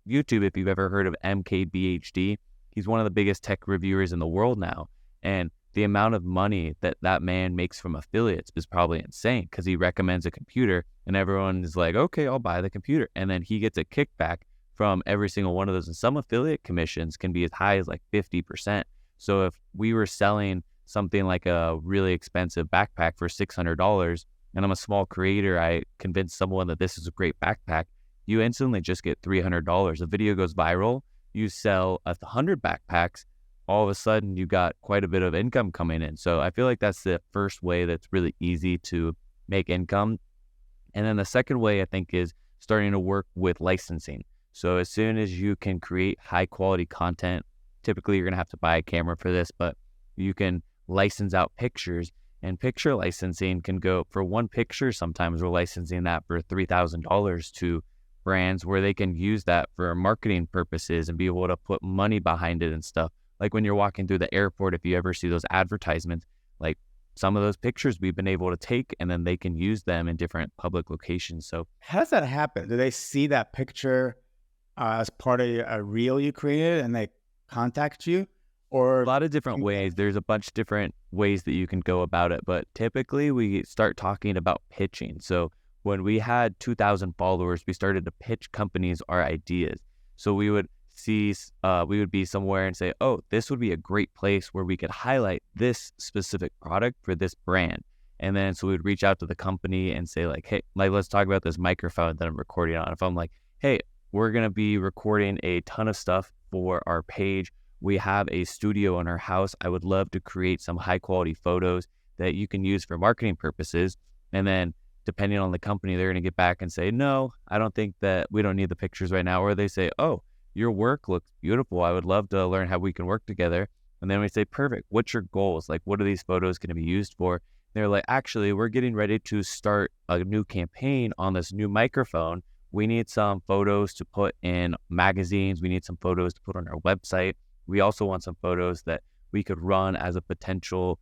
YouTube, if you've ever heard of MKBHD, he's one of the biggest tech reviewers in the world now. And the amount of money that that man makes from affiliates is probably insane, because he recommends a computer and everyone is like, okay, I'll buy the computer. And then he gets a kickback from every single one of those. And some affiliate commissions can be as high as like 50%. So if we were selling something like a really expensive backpack for $600, and I'm a small creator, I convince someone that this is a great backpack, you instantly just get $300. The video goes viral, you sell 100 backpacks, all of a sudden you got quite a bit of income coming in. So I feel like that's the first way that's really easy to make income. And then the second way, I think, is starting to work with licensing. So as soon as you can create high quality content, typically you're going to have to buy a camera for this, but you can license out pictures, and picture licensing can go for one picture. Sometimes we're licensing that for $3,000 to brands, where they can use that for marketing purposes and be able to put money behind it and stuff. Like when you're walking through the airport, if you ever see those advertisements, like some of those pictures we've been able to take, and then they can use them in different public locations. So How does that happen? Do they see that picture as part of a reel you created and they contact you? Or a lot of different ways. There's a bunch of different ways that you can go about it, but typically we start talking about pitching. So when we had 2,000 followers, we started to pitch companies our ideas. So we would be somewhere and say, oh, this would be a great place where we could highlight this specific product for this brand. And then so we'd reach out to the company and say like, hey, like, let's talk about this microphone that I'm recording on. If I'm like, hey, we're going to be recording a ton of stuff for our page. We have a studio in our house. I would love to create some high quality photos that you can use for marketing purposes. And then depending on the company, they're going to get back and say, no, I don't think that we don't need the pictures right now. Or they say, oh, your work looks beautiful. I would love to learn how we can work together. And then we say, perfect. What's your goals? Like, what are these photos going to be used for? They're like, actually, we're getting ready to start a new campaign on this new microphone. We need some photos to put in magazines. We need some photos to put on our website. We also want some photos that we could run as a potential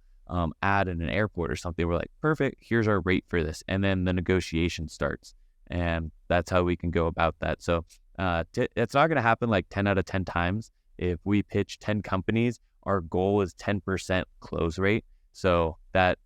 ad in an airport or something. We're like, perfect, here's our rate for this. And then the negotiation starts. And that's how we can go about that. So it's not going to happen like 10 out of 10 times. If we pitch 10 companies, our goal is 10% close rate. So that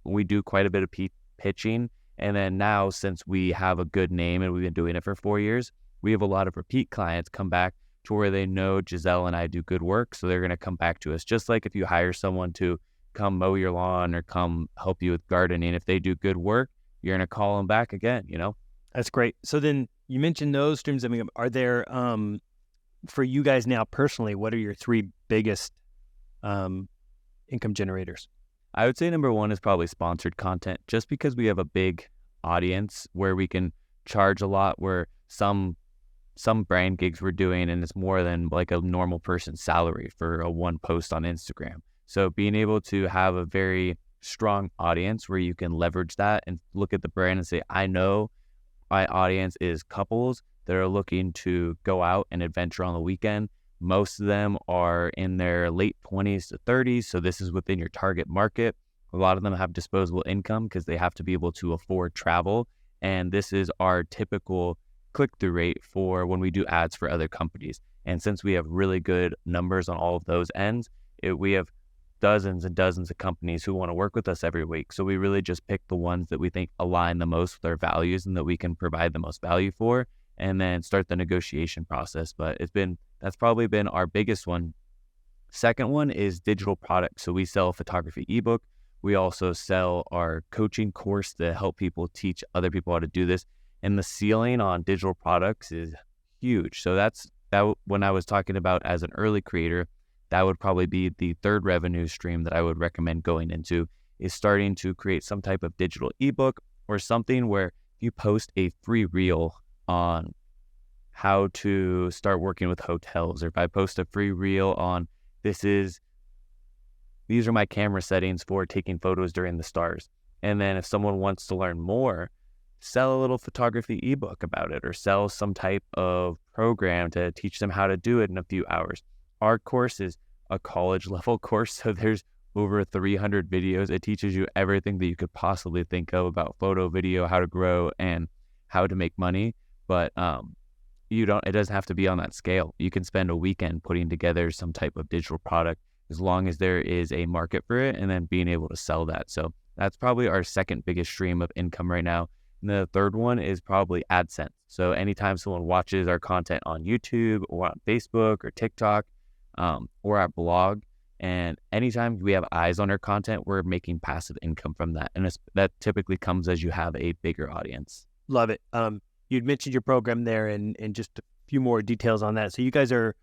we do quite a bit of pitching. And then now, since we have a good name and we've been doing it for 4 years, we have a lot of repeat clients come back to where they know Giselle and I do good work. So they're going to come back to us. Just like if you hire someone to come mow your lawn or come help you with gardening, if they do good work, you're going to call them back again, you know? That's great. So then you mentioned those streams of income. Are there, for you guys now personally, what are your three biggest income generators? I would say number one is probably sponsored content, just because we have a big audience where we can charge a lot, where some brand gigs we're doing, and it's more than like a normal person's salary for a one post on Instagram. So being able to have a very strong audience where you can leverage that and look at the brand and say, I know my audience is couples that are looking to go out and adventure on the weekend. Most of them are in their late 20s to 30s. So this is within your target market. A lot of them have disposable income because they have to be able to afford travel. And this is our typical click-through rate for when we do ads for other companies. And since we have really good numbers on all of those ends, we have dozens and dozens of companies who want to work with us every week. So we really just pick the ones that we think align the most with our values and that we can provide the most value for, and then start the negotiation process. But that's probably been our biggest one, Second one is digital products. So we sell a photography ebook. We also sell our coaching course to help people teach other people how to do this. And the ceiling on digital products is huge. So that when I was talking about as an early creator, that would probably be the third revenue stream that I would recommend going into, is starting to create some type of digital ebook or something where you post a free reel on how to start working with hotels, or if I post a free reel on these are my camera settings for taking photos during the stars. And then if someone wants to learn more, sell a little photography ebook about it, or sell some type of program to teach them how to do it in a few hours. Our course is a college level course, so there's over 300 videos. It teaches you everything that you could possibly think of about photo, video, how to grow, and how to make money. But it doesn't have to be on that scale. You can spend a weekend putting together some type of digital product as long as there is a market for it, and then being able to sell that. So that's probably our second biggest stream of income right now. And the third one is probably AdSense. So anytime someone watches our content on YouTube or on Facebook or TikTok, or our blog, and anytime we have eyes on our content, we're making passive income from that. And that typically comes as you have a bigger audience. Love it. You'd mentioned your program there, and just a few more details on that. So you guys are,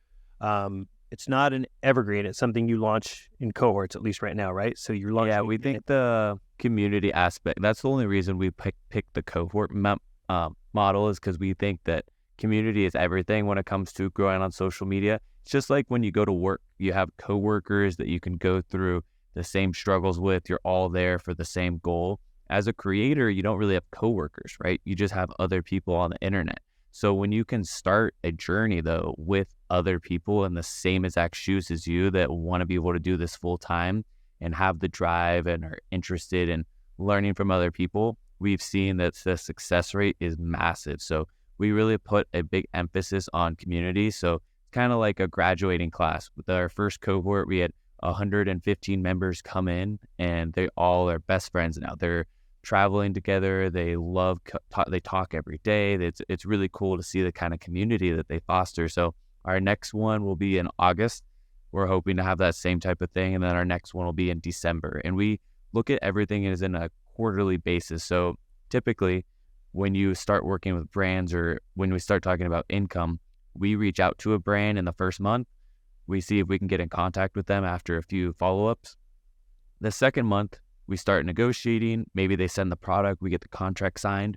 it's not an evergreen. It's something you launch in cohorts, at least right now, right? So you're launching. Yeah, we think the community aspect, that's the only reason we picked the cohort model, is because we think that community is everything when it comes to growing on social media. It's just like when you go to work, you have coworkers that you can go through the same struggles with. You're all there for the same goal. As a creator, you don't really have coworkers, right? You just have other people on the internet. So when you can start a journey though with other people in the same exact shoes as you that want to be able to do this full time and have the drive and are interested in learning from other people, we've seen that the success rate is massive. So we really put a big emphasis on community. So it's kind of like a graduating class. With our first cohort, we had 115 members come in, and they all are best friends now. They're traveling together. They love, they talk every day. It's really cool to see the kind of community that they foster. So our next one will be in August. We're hoping to have that same type of thing. And then our next one will be in December. And we look at everything as in a quarterly basis. So typically when you start working with brands, or when we start talking about income, we reach out to a brand in the first month. We see if we can get in contact with them after a few follow-ups. The second month, we start negotiating. Maybe they send the product, we get the contract signed.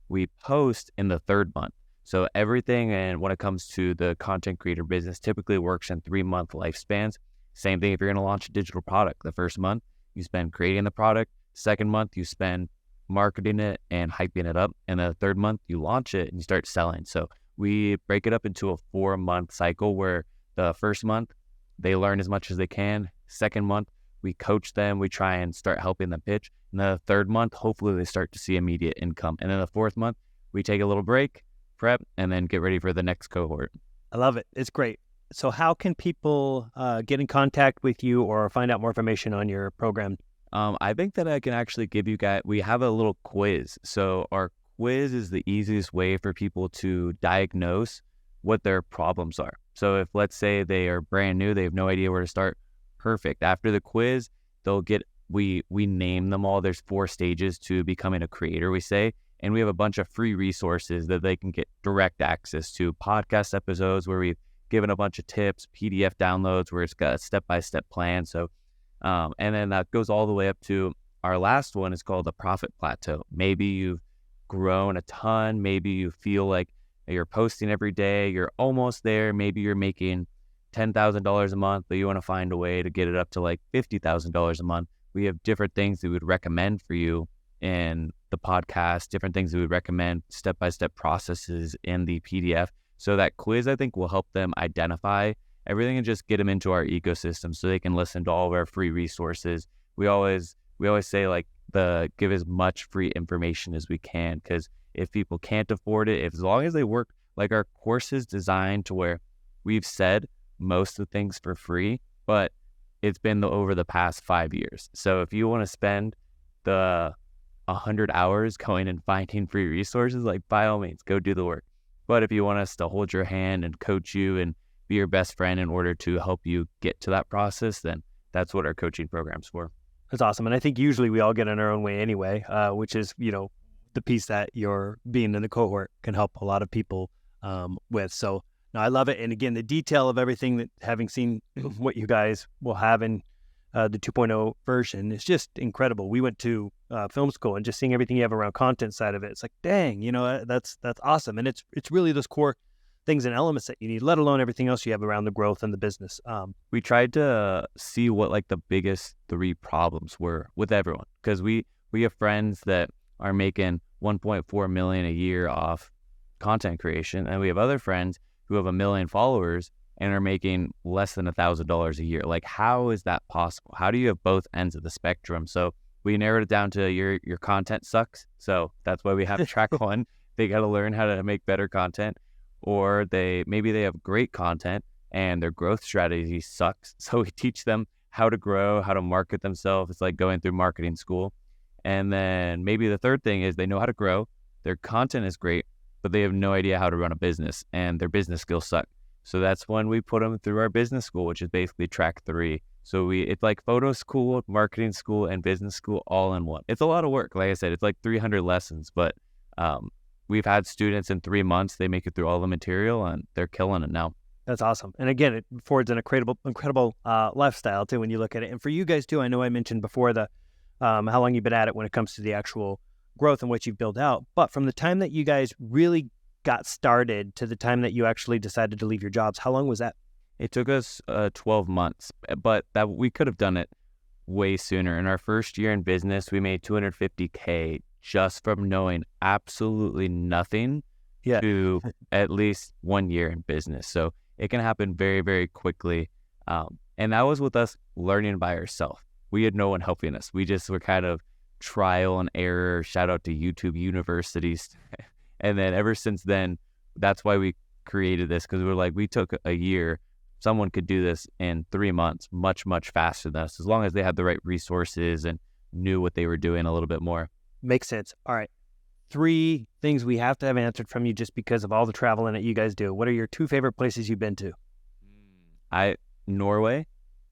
We post in the third month. So everything, and when it comes to the content creator business, typically works in 3-month lifespans. Same thing if you're going to launch a digital product. The first month, you spend creating the product. Second month, you spend marketing it and hyping it up. And the third month, you launch it and you start selling. So we break it up into a 4-month cycle, where the first month, they learn as much as they can. Second month, we coach them. We try and start helping them pitch. And the third month, hopefully they start to see immediate income. And then the fourth month, we take a little break, prep, and then get ready for the next cohort. I love it. It's great. So how can people get in contact with you or find out more information on your program? I think that I can actually give you guys, we have a little quiz. So our quiz is the easiest way for people to diagnose what their problems are. So if, let's say, they are brand new, they have no idea where to start, perfect. After the quiz, they'll get, we name them all. There's 4 stages to becoming a creator, we say. And we have a bunch of free resources that they can get direct access to. Podcast episodes where we've given a bunch of tips, PDF downloads where it's got a step-by-step plan. So, and then that goes all the way up to our last one is called the profit plateau. Maybe you've grown a ton. Maybe you feel like you're posting every day. You're almost there. Maybe you're making $10,000 a month, but you want to find a way to get it up to like $50,000 a month. We have different things that we would recommend for you in the podcast, different things that we would recommend, step-by-step processes in the PDF. So that quiz, I think, will help them identify everything and just get them into our ecosystem so they can listen to all of our free resources. We always say, like, give as much free information as we can, because if people can't afford it, as long as they work, like, our course is designed to where we've said most of the things for free, but it's been over the past 5 years. So if you want to spend the 100 hours going and finding free resources, like, by all means, go do the work. But if you want us to hold your hand and coach you and be your best friend in order to help you get to that process, then that's what our coaching program's for. That's awesome. And I think usually we all get in our own way anyway, which is, the piece that you're being in the cohort can help a lot of people with. So no, I love it. And again, the detail of everything, that having seen what you guys will have in the 2.0 version is just incredible. We went to film school, and just seeing everything you have around content side of it, it's like, dang, that's awesome. And it's really those core things and elements that you need, let alone everything else you have around the growth and the business. We tried to see what like the biggest 3 problems were with everyone, because we have friends that are making 1.4 million a year off content creation, and we have other friends who have 1 million followers and are making less than $1,000 a year. Like, how is that possible? How do you have both ends of the spectrum? So we narrowed it down to your content sucks. So that's why we have track 1. They got to learn how to make better content, or maybe they have great content and their growth strategy sucks. So we teach them how to grow, how to market themselves. It's like going through marketing school. And then maybe the third thing is they know how to grow. Their content is great, but they have no idea how to run a business, and their business skills suck. So that's when we put them through our business school, which is basically track 3. So it's like photo school, marketing school, and business school all in one. It's a lot of work. Like I said, it's like 300 lessons, but we've had students in 3 months, they make it through all the material and they're killing it now. That's awesome. And again, it affords an incredible lifestyle too when you look at it. And for you guys too, I know I mentioned before how long you've been at it when it comes to the actual growth and what you've built out. But from the time that you guys really got started to the time that you actually decided to leave your jobs, how long was that? It took us 12 months, but that we could have done it way sooner. In our first year in business, we made $250K just from knowing absolutely nothing to at least 1 year in business. So it can happen very, very quickly. And that was with us learning by ourselves. We had no one helping us. We just were kind of trial and error. Shout out to YouTube universities. And then ever since then, that's why we created this, because we were like, we took a year. Someone could do this in 3 months much, much faster than us, as long as they had the right resources and knew what they were doing a little bit more. Makes sense. All right. 3 things we have to have answered from you just because of all the traveling that you guys do. What are your 2 favorite places you've been to? Norway,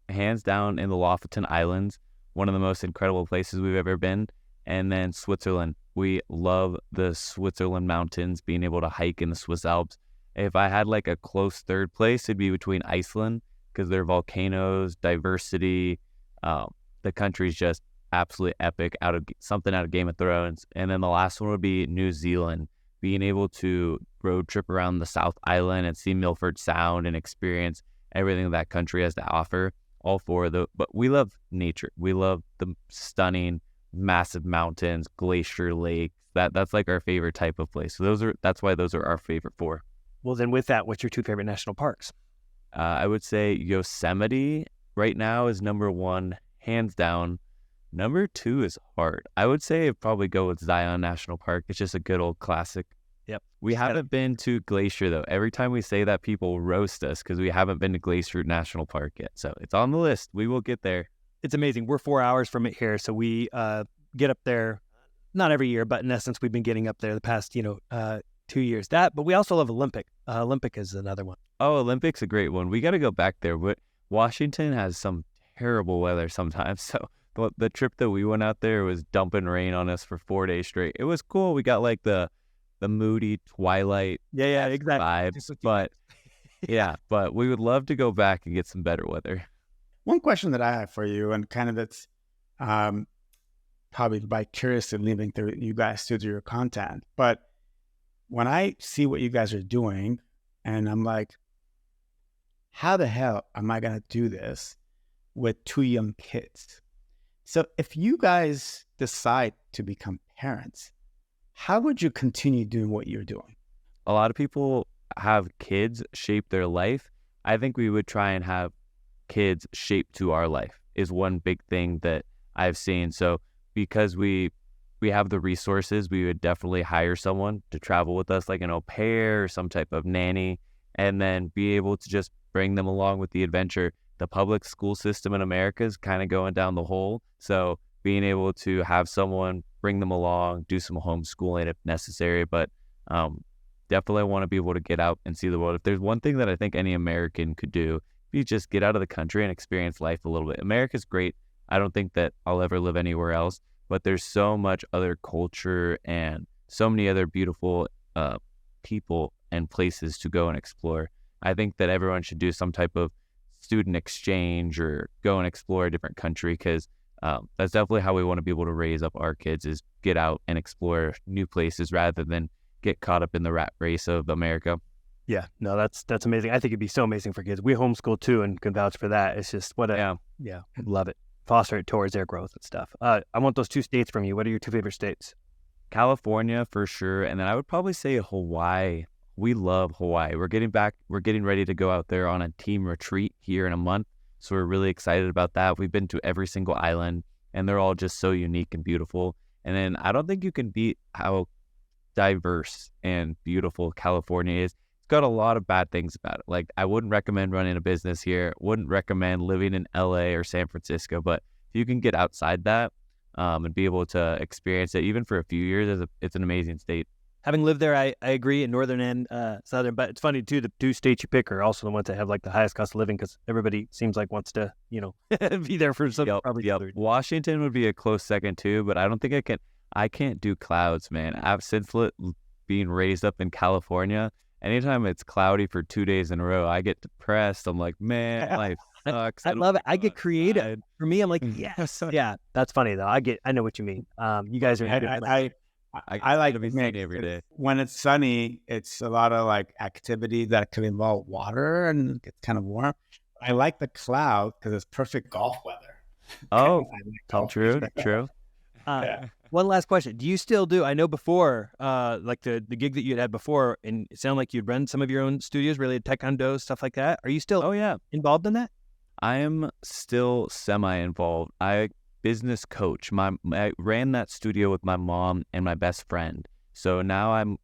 hands down, in the Lofoten Islands, one of the most incredible places we've ever been. And then Switzerland. We love the Switzerland mountains, being able to hike in the Swiss Alps. If I had like a close third place, it'd be between Iceland, because there are volcanoes, diversity. The country's just absolutely epic, something out of Game of Thrones. And then the last one would be New Zealand, being able to road trip around the South Island and see Milford Sound and experience everything that country has to offer. But we love nature. We love the stunning, massive mountains, glacier lakes. That's like our favorite type of place. So that's why those are our favorite 4. Well, then with that, what's your 2 favorite national parks? I would say Yosemite right now is number 1, hands down. Number 2 is hard. I would say I'd probably go with Zion National Park. It's just a good old classic. Yep. We haven't been to Glacier, though. Every time we say that, people roast us because we haven't been to Glacier National Park yet. So it's on the list. We will get there. It's amazing. We're 4 hours from it here. So we get up there, not every year, but in essence, we've been getting up there the past, 2 years. But we also love Olympic. Olympic is another one. Oh, Olympic's a great one. We got to go back there. But Washington has some terrible weather sometimes. So the trip that we went out there was dumping rain on us for 4 days straight. It was cool. We got like the moody twilight exactly vibes. But but we would love to go back and get some better weather. One question that I have for you, and kind of that's probably vicariously living through you guys to do your content, but when I see what you guys are doing, and I'm like, how the hell am I going to do this with 2 young kids? So if you guys decide to become parents, how would you continue doing what you're doing? A lot of people have kids shape their life. I think we would try and have kids shape to our life is one big thing that I've seen. So because we have the resources, we would definitely hire someone to travel with us, like an au pair or some type of nanny, and then be able to just bring them along with the adventure. The public school system in America is kind of going down the hole. So being able to have someone bring them along, do some homeschooling if necessary. But definitely want to be able to get out and see the world. If there's one thing that I think any American could do, you just get out of the country and experience life a little bit. America's great. I don't think that I'll ever live anywhere else, but there's so much other culture and so many other beautiful people and places to go and explore. I think that everyone should do some type of student exchange or go and explore a different country, because that's definitely how we want to be able to raise up our kids, is get out and explore new places rather than get caught up in the rat race of America. Yeah, no, that's amazing. I think it'd be so amazing for kids. We homeschool too and can vouch for that. It's just love it. Foster it towards their growth and stuff. I want those 2 states from you. What are your 2 favorite states? California for sure, and then I would probably say Hawaii. We love Hawaii. We're getting ready to go out there on a team retreat here in a month, so we're really excited about that. We've been to every single island, and they're all just so unique and beautiful. And then I don't think you can beat how diverse and beautiful California is. It's got a lot of bad things about it. Like, I wouldn't recommend running a business here, wouldn't recommend living in LA or San Francisco, but if you can get outside that and be able to experience it even for a few years, it's an amazing state. Having lived there, I agree, in northern and southern. But it's funny too, the 2 states you pick are also the ones that have like the highest cost of living, because everybody seems like wants to, be there for some probably. Yep. Washington would be a close second too, but I don't think I can't do clouds, man. I've since being raised up in California. Anytime it's cloudy for 2 days in a row, I get depressed. I'm like, man, life sucks. I love it. I get creative. For me, I'm like, yes, yeah. That's funny though. I know what you mean. You guys are. I like to be sunny every day. When it's sunny, it's a lot of like activity that could involve water and it's kind of warm. I like the cloud because it's perfect golf weather. Oh, true. One last question. Do you still do, I know before, like the gig that you had before, and it sounded like you'd run some of your own studios, really taekwondo, stuff like that. Are you still involved in that? I am still semi-involved. I business coach. I ran that studio with my mom and my best friend. So now I'm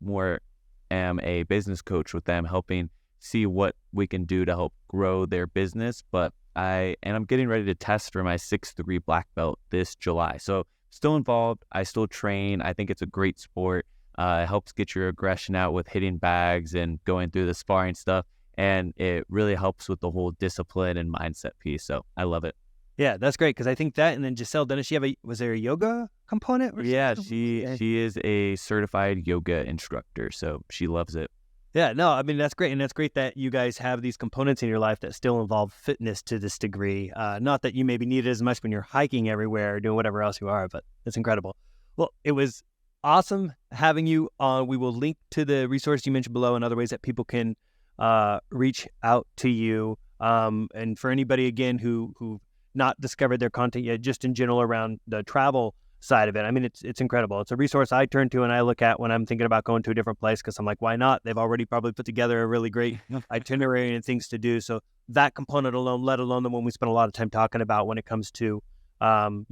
am a business coach with them, helping see what we can do to help grow their business. But I'm getting ready to test for my 6'3" black belt this July. So still involved. I still train. I think it's a great sport. It helps get your aggression out with hitting bags and going through the sparring stuff. And it really helps with the whole discipline and mindset piece. So I love it. Yeah, that's great, because I think that, and then Giselle, was there a yoga component? Yeah, she is a certified yoga instructor, so she loves it. Yeah, no, I mean, that's great. And that's great that you guys have these components in your life that still involve fitness to this degree. Not that you maybe need it as much when you're hiking everywhere or doing whatever else you are, but it's incredible. Well, it was awesome having you on. We will link to the resource you mentioned below and other ways that people can reach out to you. And for anybody, again, who not discovered their content yet, just in general around the travel side of it. I mean, it's incredible. It's a resource I turn to and I look at when I'm thinking about going to a different place, because I'm like, why not? They've already probably put together a really great itinerary and things to do. So that component alone, let alone the one we spend a lot of time talking about when it comes to, trying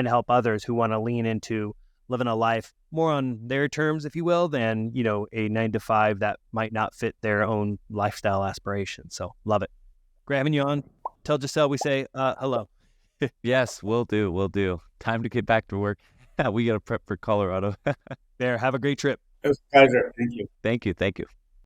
to help others who want to lean into living a life more on their terms, if you will, than, a 9-to-5 that might not fit their own lifestyle aspirations. So love it. Great having you on. Tell Giselle we say hello. Yes, will do. Time to get back to work. We got to prep for Colorado. There, have a great trip. It was a pleasure. Thank you. Thank you.